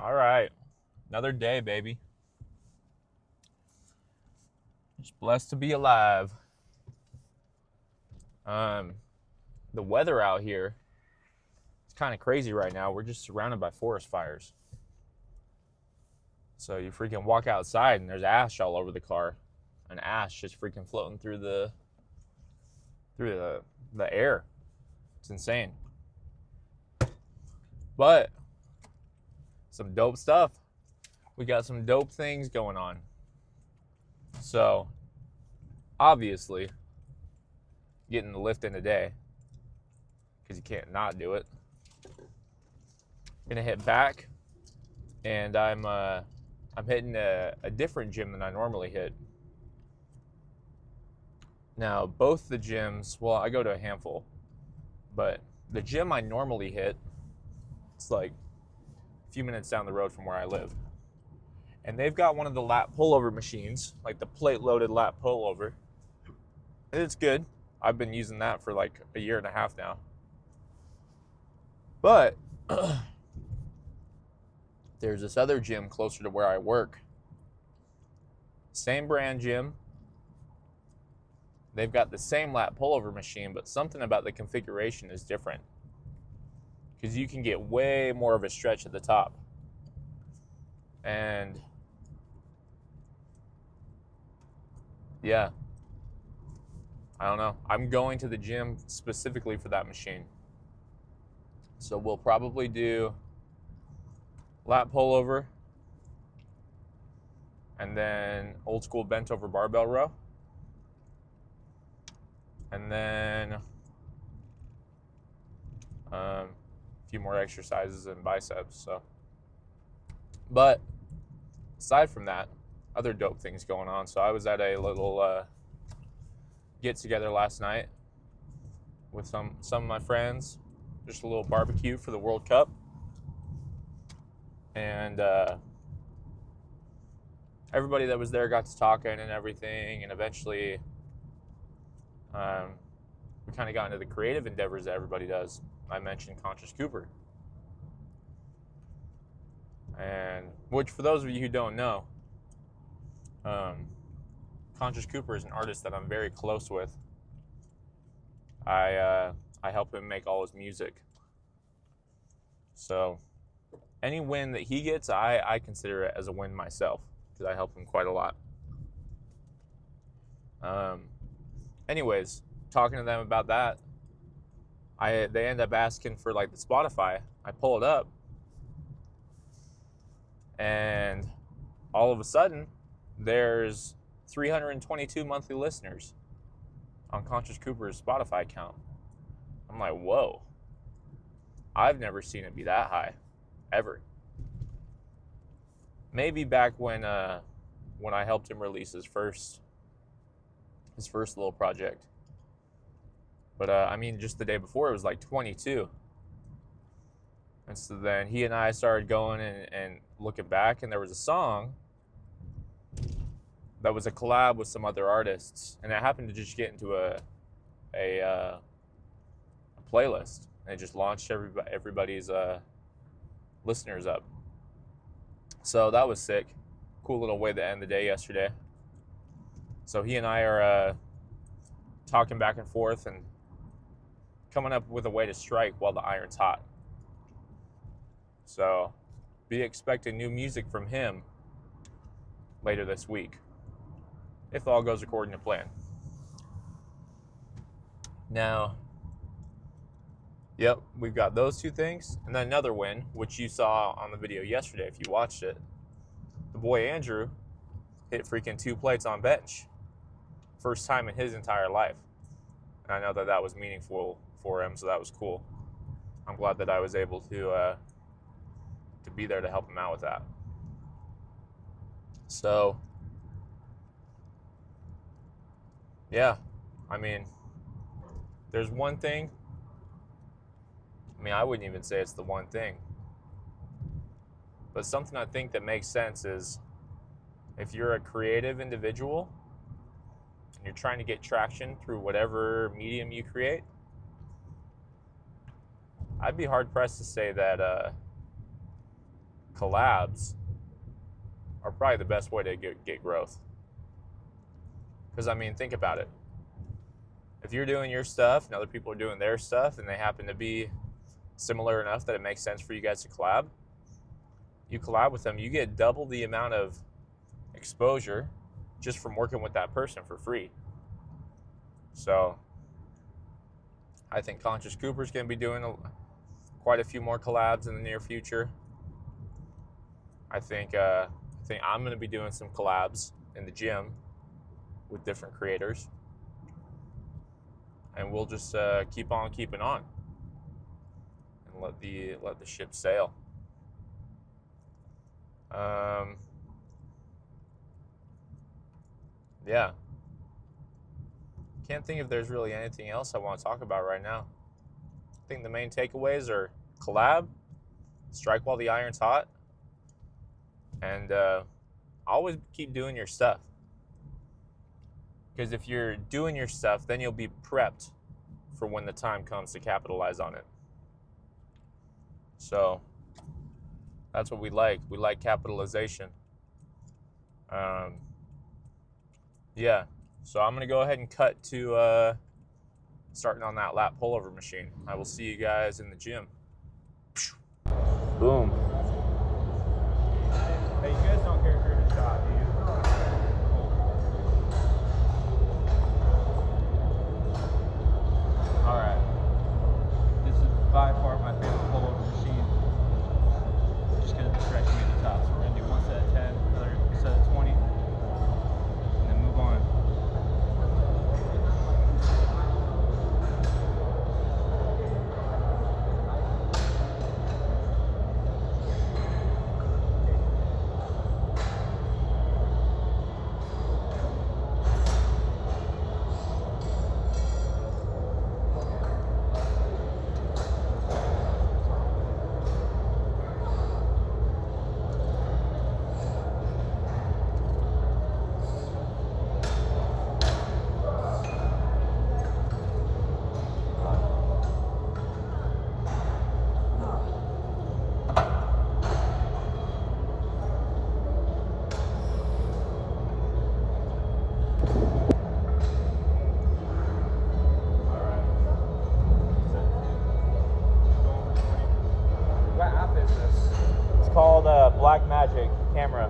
All right. Another day, baby. Just blessed to be alive. Um, the weather out here is kind of crazy right now. We're just surrounded by forest fires. So you freaking walk outside and there's ash all over the car. And ash just freaking floating through the air. It's insane. But some dope stuff. We got some dope things going on. So obviously getting the lift in today because you can't not do it. Gonna hit back, and I'm hitting a different gym than I normally hit. Now both the gyms, well, I go to a handful, but the gym I normally hit, it's like a few minutes down the road from where I live, and they've got one of the lat pullover machines, like the plate loaded lat pullover. It's good. I've been using that for like a year and a half now. But there's this other gym closer to where I work. Same brand gym. They've got the same lat pullover machine, but something about the configuration is different. Because you can get way more of a stretch at the top. And yeah, I don't know. I'm going to the gym specifically for that machine. So we'll probably do lat pullover and then old school bent over barbell row. And then a few more exercises in biceps. So, but aside from that, other dope things going on. So I was at a little get together last night with some of my friends, just a little barbecue for the World Cup, and everybody that was there got to talking and everything, and eventually we kind of got into the creative endeavors that everybody does. I mentioned Conscious Cooper, and which, for those of you who don't know, Conscious Cooper is an artist that I'm very close with. I help him make all his music. So any win that he gets, I consider it as a win myself because I help him quite a lot. Anyways, talking to them about that, they end up asking for like the Spotify. I pull it up, and all of a sudden, there's 322 monthly listeners on Conscious Cooper's Spotify account. I'm like, whoa. I've never seen it be that high, ever. Maybe back when I helped him release his first little project. But I mean, just the day before, it was like 22. And so then he and I started going and looking back, and there was a song that was a collab with some other artists, and it happened to just get into a playlist, and it just launched everybody's listeners up. So that was sick. Cool little way to end the day yesterday. So he and I are talking back and forth and coming up with a way to strike while the iron's hot. So be expecting new music from him later this week, if all goes according to plan. Now, yep, we've got those two things, and then another win, which you saw on the video yesterday if you watched it. The boy Andrew hit freaking 2 plates on bench. First time in his entire life. And I know that was meaningful for him, so that was cool. I'm glad that I was able to be there to help him out with that. So, yeah, I mean, there's one thing. I mean, I wouldn't even say it's the one thing. But something I think that makes sense is if you're a creative individual and you're trying to get traction through whatever medium you create, I'd be hard-pressed to say that collabs are probably the best way to get growth. Because, I mean, think about it. If you're doing your stuff and other people are doing their stuff and they happen to be similar enough that it makes sense for you guys to collab, you collab with them, you get double the amount of exposure just from working with that person for free. So I think Conscious Cooper's going to be doing quite a few more collabs in the near future. I think I'm going to be doing some collabs in the gym with different creators, and we'll just keep on keeping on and let the ship sail. Yeah. Can't think if there's really anything else I want to talk about right now. I think the main takeaways are collab, strike while the iron's hot, and always keep doing your stuff. Because if you're doing your stuff, then you'll be prepped for when the time comes to capitalize on it. So that's what we like. We like capitalization. Yeah. So I'm going to go ahead and cut to starting on that lat pullover machine. I will see you guys in the gym. Boom. Hey, you guys don't care for the shot, do you? All right. This is by far my favorite pullover machine. Just because it's stretching me at the top. So we're going to do one set of 10, another set of 20, and then move on. Blackmagic camera.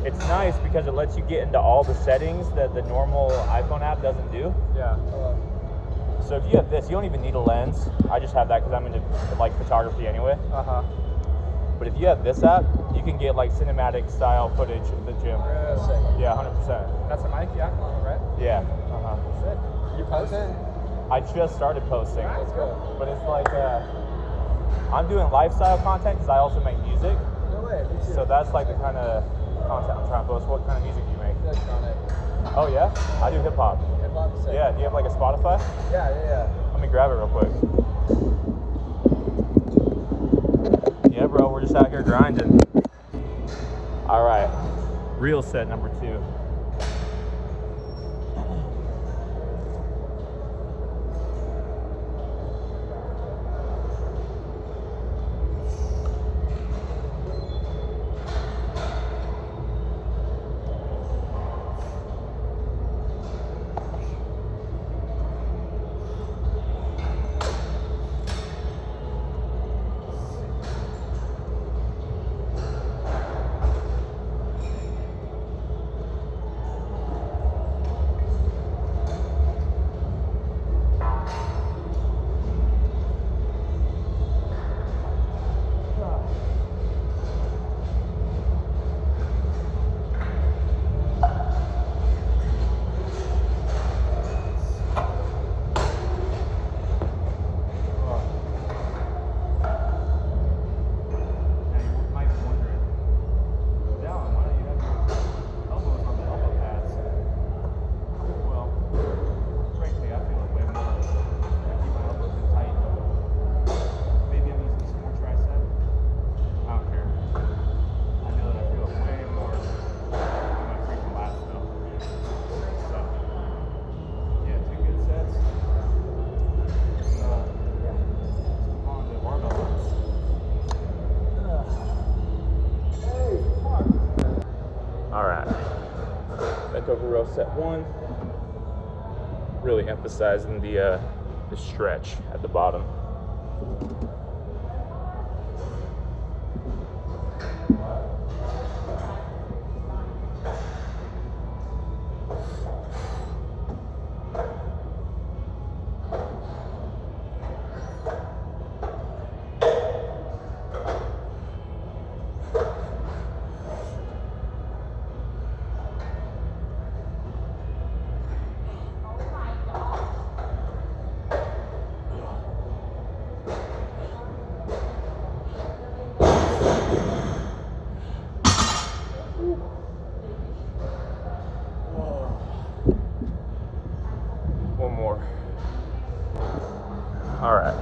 It's nice because it lets you get into all the settings that the normal iPhone app doesn't do. Yeah. So if you have this, you don't even need a lens. I just have that because I'm into like photography anyway. But if you have this app, you can get like cinematic style footage of the gym. Really? Yeah, 100%. That's a mic, yeah, right? Yeah. Sick. You posted? I just started posting. That's good. But it's like I'm doing lifestyle content because I also make music. No way, me too. So that's like the kind of content I'm trying to post. What kind of music do you make? Electronic. Oh yeah? I do hip hop. Hip hop, sick. Yeah, do you have like a Spotify? Yeah. Let me grab it real quick. Yeah, bro, we're just out here grinding. All right, reel set number 2. bent over row set 1. Really emphasizing the stretch at the bottom. One more. All right.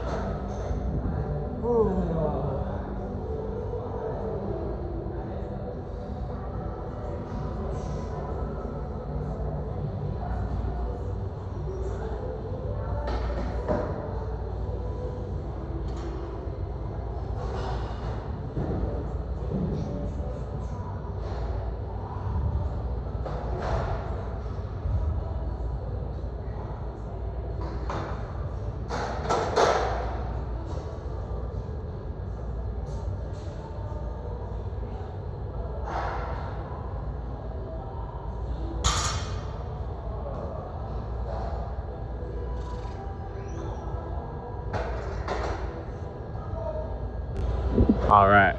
All right.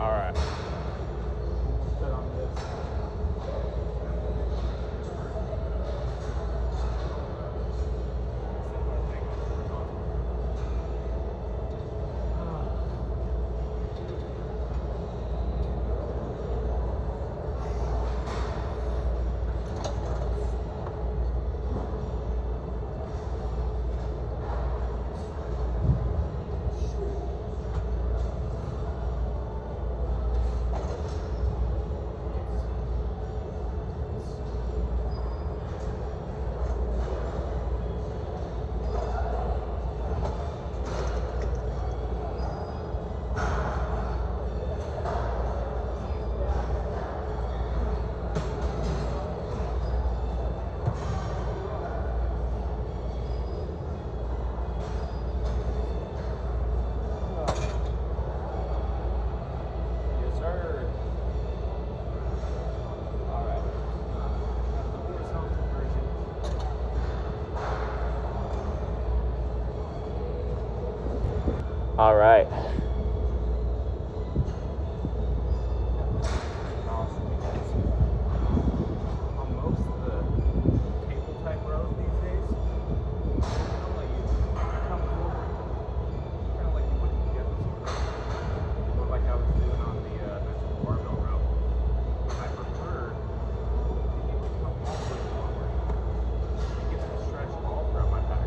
All right. Set on this. Yes, sir. All right. The horizontal version. All right. Awesome, because on most of the cable type rows these days, they don't let you come forward, kind of like you would in the Jefferson row, or like I was doing on the mental barbell row. I prefer to get to come all the way forward and get some stretch all throughout my back.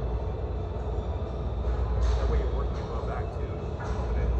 That way you're working your low back too. And then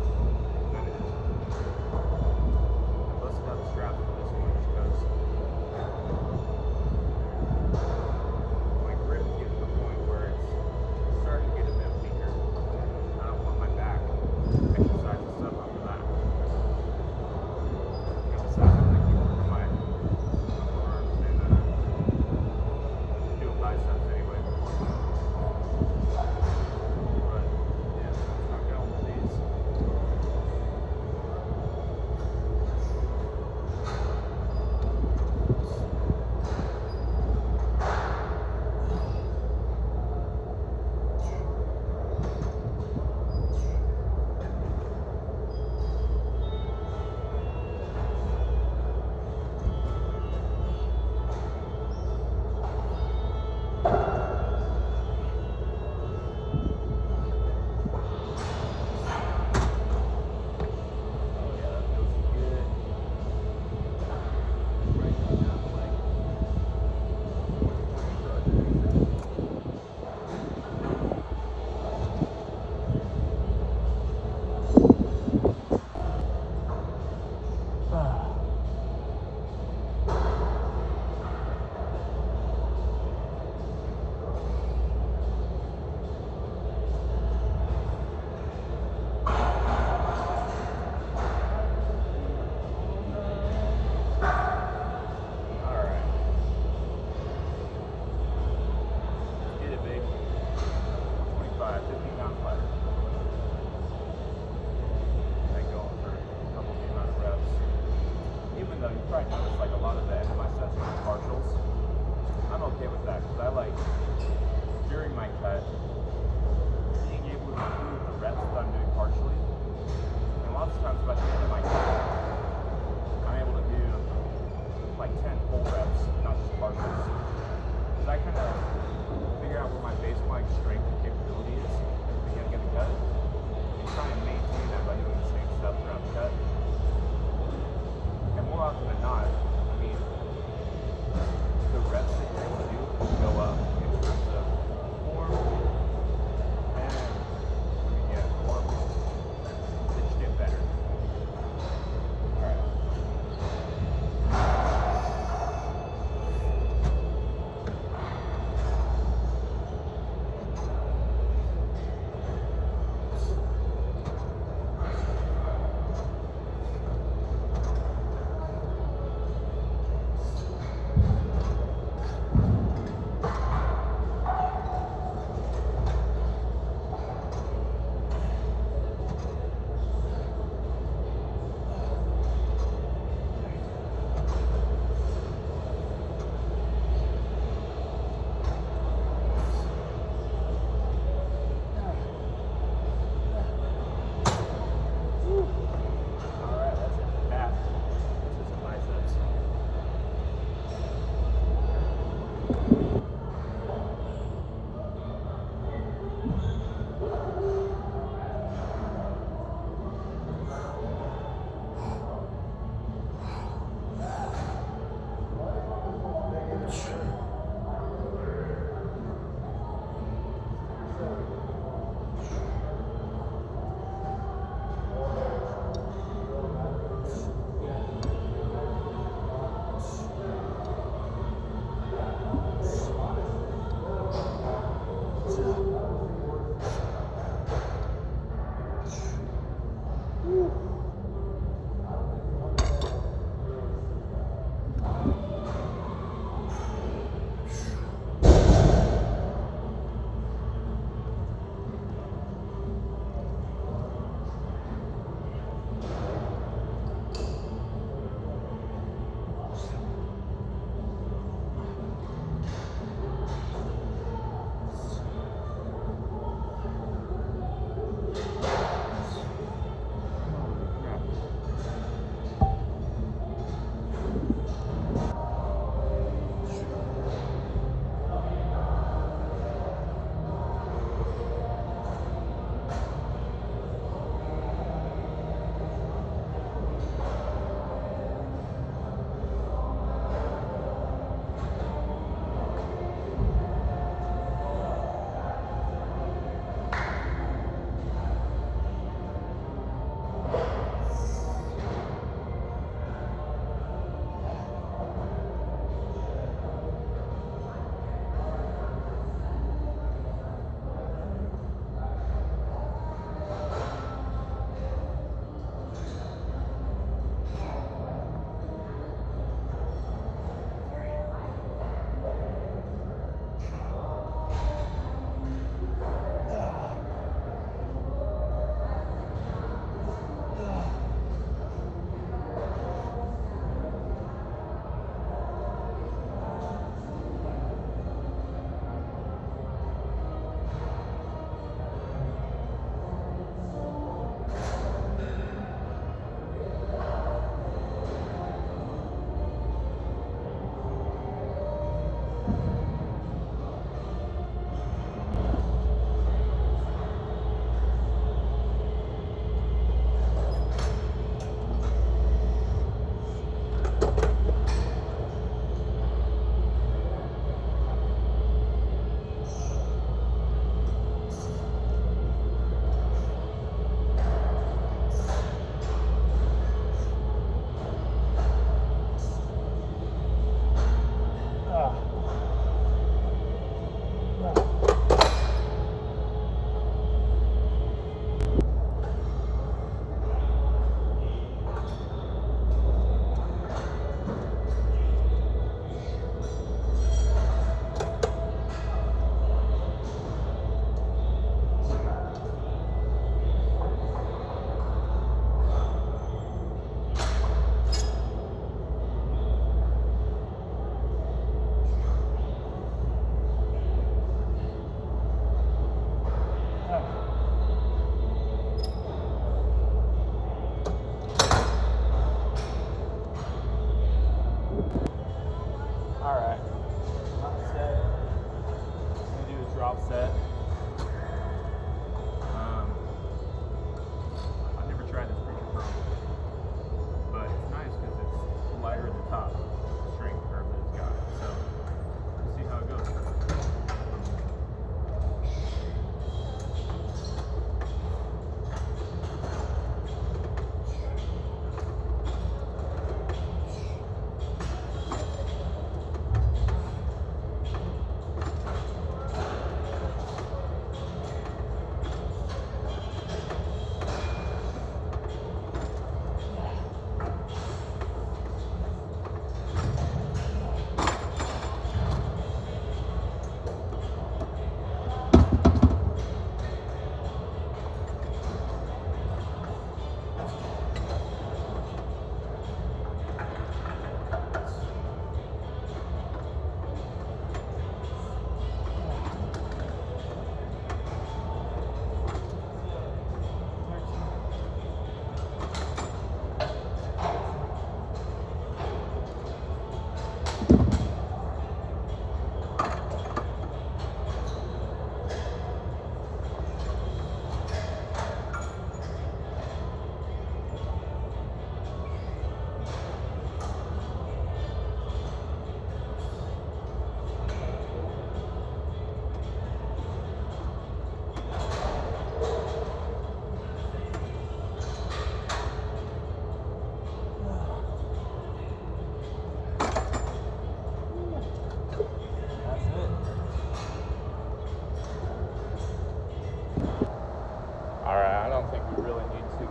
You really need to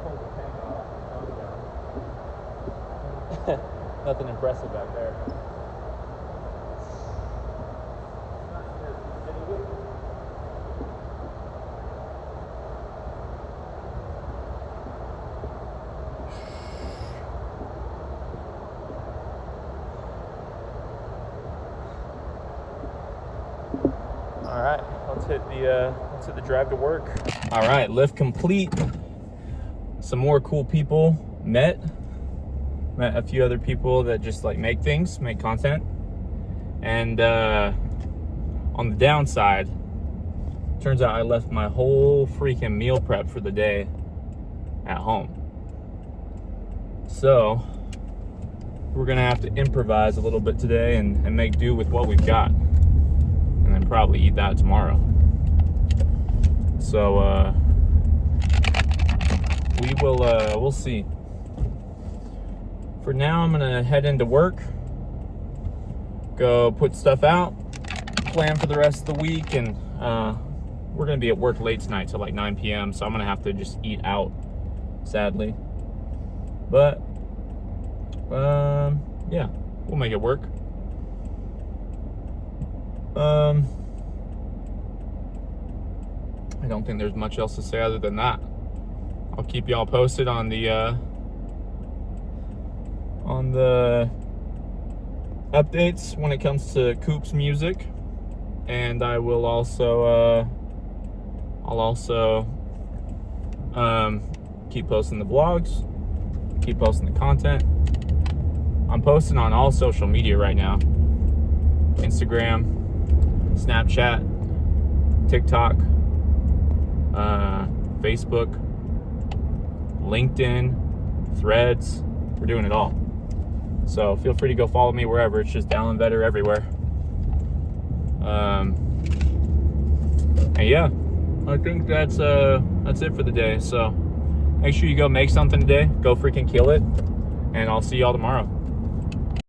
Hold the tank off. nothing impressive back there. All right, let's hit the drive to work. All right, lift complete. Some more cool people met a few other people that just like make content. And on the downside, turns out I left my whole freaking meal prep for the day at home. So we're gonna have to improvise a little bit today and make do with what we've got, and then probably eat that tomorrow. So we'll see. For now, I'm gonna head into work, go put stuff out, plan for the rest of the week, and we're gonna be at work late tonight till like 9 p.m. So I'm gonna have to just eat out, sadly. But yeah, we'll make it work. I don't think there's much else to say other than that. I'll keep y'all posted on the updates when it comes to Coop's music, and I will also keep posting the vlogs, keep posting the content. I'm posting on all social media right now: Instagram, Snapchat, TikTok, Facebook, LinkedIn, Threads. We're doing it all. So feel free to go follow me wherever. It's just Dallin Vetter everywhere. And yeah, I think that's it for the day. So make sure you go make something today. Go freaking kill it. And I'll see y'all tomorrow.